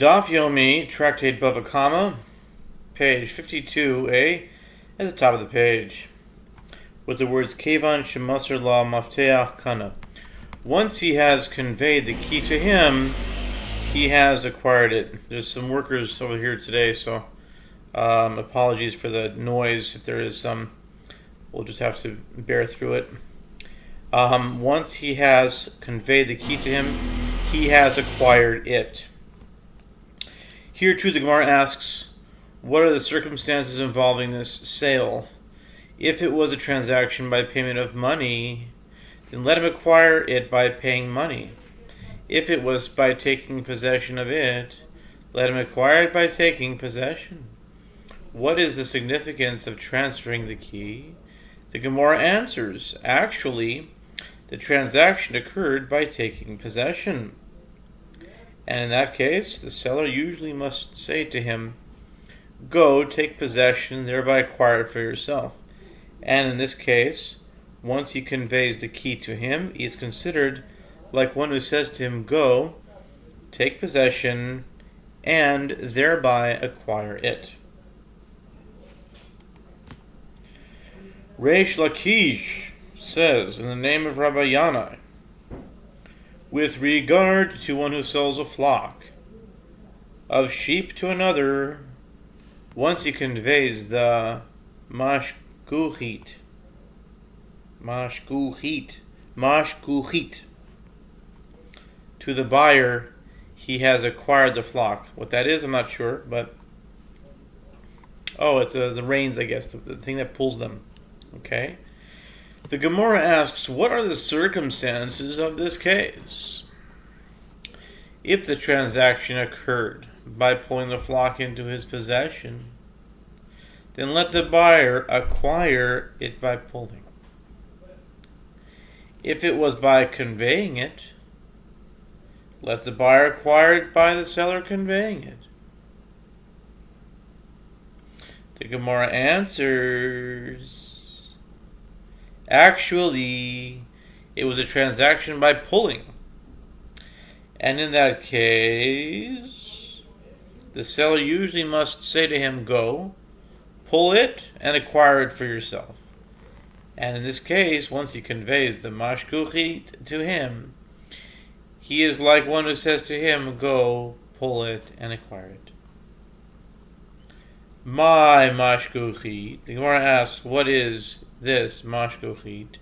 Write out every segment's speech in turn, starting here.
Daf Yomi, Tractate Bava, page 52a, at the top of the page, with the words Kevan Shemasar La Mafteach Kana. Once he has conveyed the key to him, he has acquired it. There's some workers over here today, so apologies for the noise. If there is some, we'll just have to bear through it. Once he has conveyed the key to him, he has acquired it. Here too the Gemara asks, what are the circumstances involving this sale? If it was a transaction by payment of money, then let him acquire it by paying money. If it was by taking possession of it, let him acquire it by taking possession. What is the significance of transferring the key? The Gemara answers, actually, the transaction occurred by taking possession. And in that case, the seller usually must say to him, go, take possession, thereby acquire it for yourself. And in this case, once he conveys the key to him, he is considered like one who says to him, go, take possession, and thereby acquire it. Reish Lakish says, in the name of Rabbi Yanai, with regard to one who sells a flock of sheep to another, once he conveys the mashkuchit to the buyer, he has acquired the flock. What that is, I'm not sure, but it's the reins, I guess, the thing that pulls them. Okay. The Gemara asks, what are the circumstances of this case? If the transaction occurred by pulling the flock into his possession, then let the buyer acquire it by pulling. If it was by conveying it, let the buyer acquire it by the seller conveying it. The Gemara answers, actually, it was a transaction by pulling. And in that case, the seller usually must say to him, go, pull it, and acquire it for yourself. And in this case, once he conveys the mashkuchit to him, he is like one who says to him, go, pull it, and acquire it. My mashkuchit. The Gemara asks, what is this mashkuchit?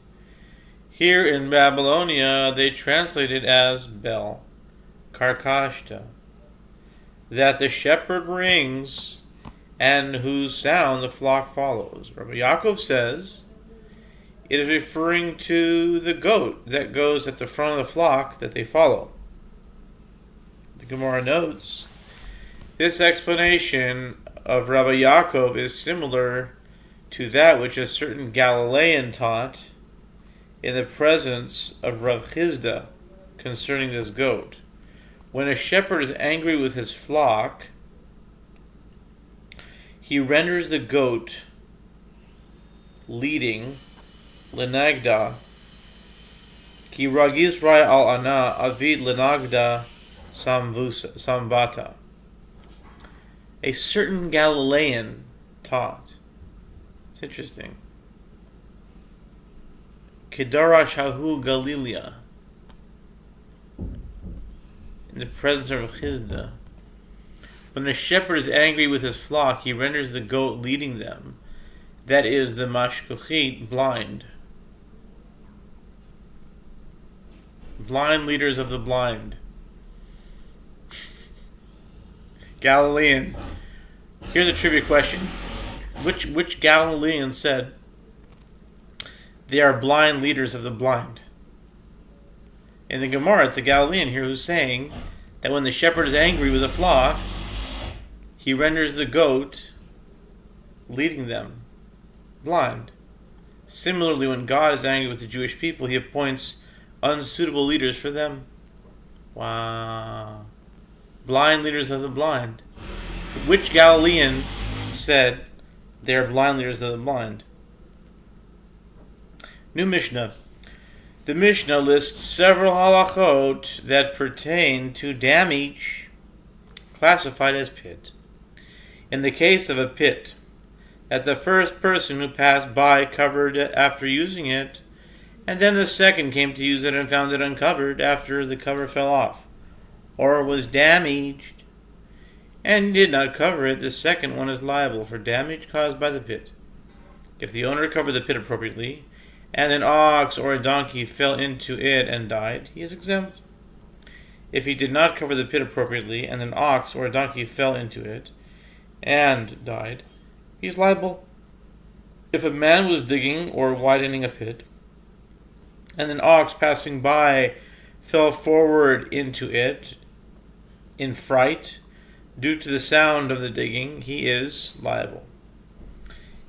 Here in Babylonia, they translate it as bell, karkashta, that the shepherd rings and whose sound the flock follows. Rabbi Yaakov says it is referring to the goat that goes at the front of the flock that they follow. The Gemara notes, this explanation of Rabbi Yaakov is similar to that which a certain Galilean taught in the presence of Rav Chizda concerning this goat. When a shepherd is angry with his flock, he renders the goat leading lenagda ki ragiz rai al ana avid lenagda samvata. A certain Galilean taught. It's interesting. Kedara shahu Galilia. In the presence of Chizda. When the shepherd is angry with his flock, he renders the goat leading them, that is, the mashkuchit, blind. Blind leaders of the blind. Galilean. Here's a trivia question. Which Galilean said they are blind leaders of the blind? In the Gemara, it's a Galilean here who's saying that when the shepherd is angry with a flock, he renders the goat leading them blind. Similarly, when God is angry with the Jewish people, he appoints unsuitable leaders for them. Wow. Blind leaders of the blind. Which Galilean said they are blind leaders of the blind? New Mishnah. The Mishnah lists several halachot that pertain to damage classified as pit. In the case of a pit, that the first person who passed by covered it after using it, and then the second came to use it and found it uncovered after the cover fell off, or was damaged, and did not cover it, the second one is liable for damage caused by the pit. If the owner covered the pit appropriately, and an ox or a donkey fell into it and died, he is exempt. If he did not cover the pit appropriately, and an ox or a donkey fell into it and died, he is liable. If a man was digging or widening a pit, and an ox passing by fell forward into it in fright due to the sound of the digging, he is liable.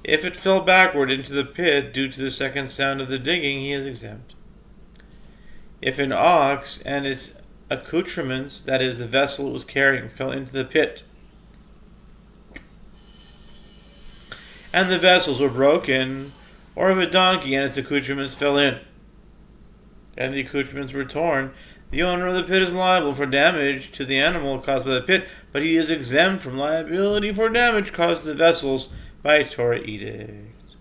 If it fell backward into the pit due to the second sound of the digging, he is exempt. If an ox and its accoutrements, that is, the vessel it was carrying, fell into the pit, and the vessels were broken, or if a donkey and its accoutrements fell in, and the accoutrements were torn, the owner of the pit is liable for damage to the animal caused by the pit, but he is exempt from liability for damage caused to the vessels by a Torah edict.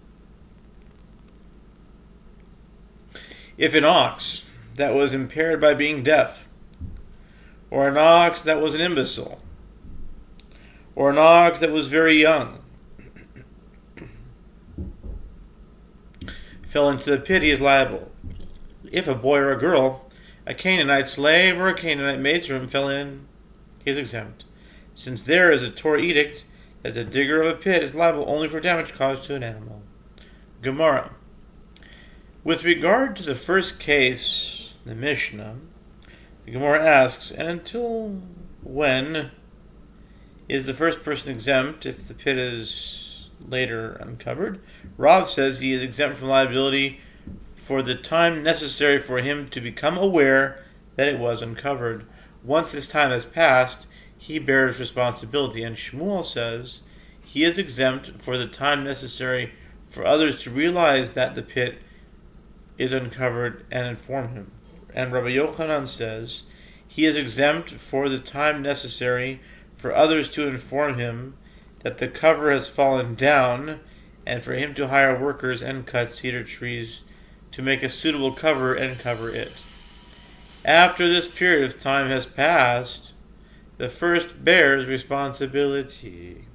If an ox that was impaired by being deaf, or an ox that was an imbecile, or an ox that was very young, fell into the pit, he is liable. If a boy or a girl, a Canaanite slave or a Canaanite maidservant fell in, he is exempt, since there is a Torah edict that the digger of a pit is liable only for damage caused to an animal. Gemara. With regard to the first case, the Mishnah, the Gemara asks, and until when is the first person exempt if the pit is later uncovered? Rav says he is exempt from liability for the time necessary for him to become aware that it was uncovered. Once this time has passed, he bears responsibility. And Shmuel says he is exempt for the time necessary for others to realize that the pit is uncovered and inform him. And Rabbi Yochanan says he is exempt for the time necessary for others to inform him that the cover has fallen down, and for him to hire workers and cut cedar trees to make a suitable cover and cover it. After this period of time has passed, the first bears responsibility.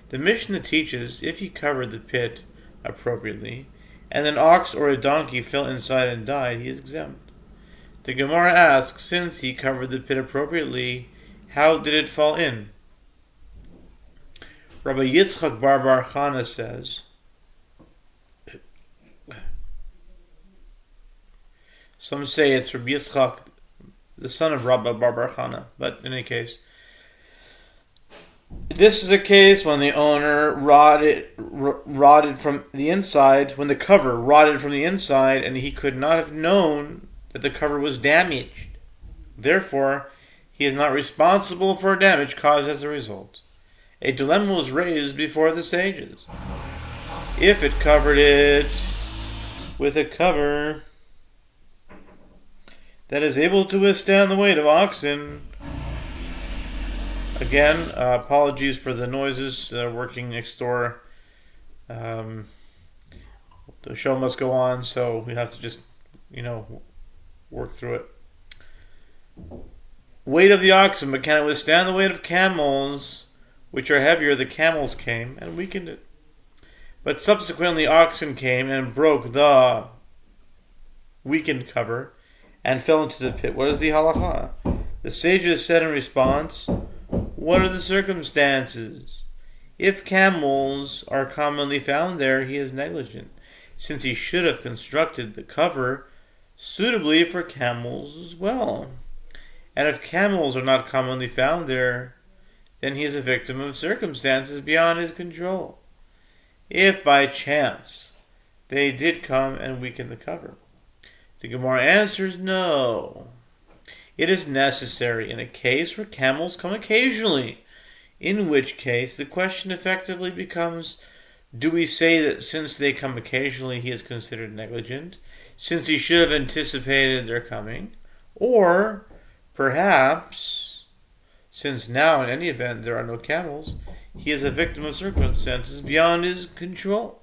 The Mishnah teaches if he covered the pit appropriately, and an ox or a donkey fell inside and died, he is exempt. The Gemara asks, since he covered the pit appropriately, how did it fall in? Rabbi Yitzchak bar Chana says, some say it's Rabbi Yitzchak, the son of Rabbi bar Chana, but in any case, this is a case when the owner rotted from the inside, when the cover rotted from the inside, and he could not have known that the cover was damaged. Therefore, he is not responsible for damage caused as a result. A dilemma was raised before the sages. If it covered it with a cover that is able to withstand the weight of oxen. Again, apologies for the noises working next door. The show must go on, so we have to just, work through it. Weight of the oxen, but can it withstand the weight of camels, which are heavier? The camels came and weakened it. But subsequently oxen came and broke the weakened cover and fell into the pit. What is the halacha? The sages said in response, what are the circumstances? If camels are commonly found there, he is negligent, since he should have constructed the cover suitably for camels as well. And if camels are not commonly found there, then he is a victim of circumstances beyond his control. If by chance they did come and weaken the cover, the Gemara answers no. It is necessary in a case where camels come occasionally, in which case the question effectively becomes, do we say that since they come occasionally he is considered negligent, since he should have anticipated their coming, or perhaps Since now, in any event, there are no camels, he is a victim of circumstances beyond his control.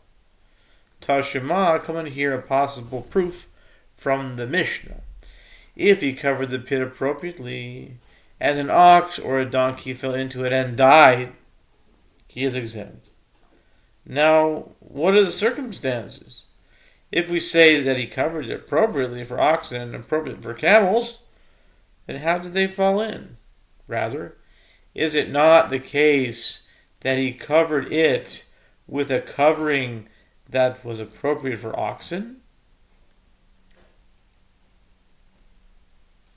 Tashema, come and hear a possible proof from the Mishnah. If he covered the pit appropriately, as an ox or a donkey fell into it and died, he is exempt. Now, what are the circumstances? If we say that he covered it appropriately for oxen and appropriate for camels, then how did they fall in? Rather, is it not the case that he covered it with a covering that was appropriate for oxen?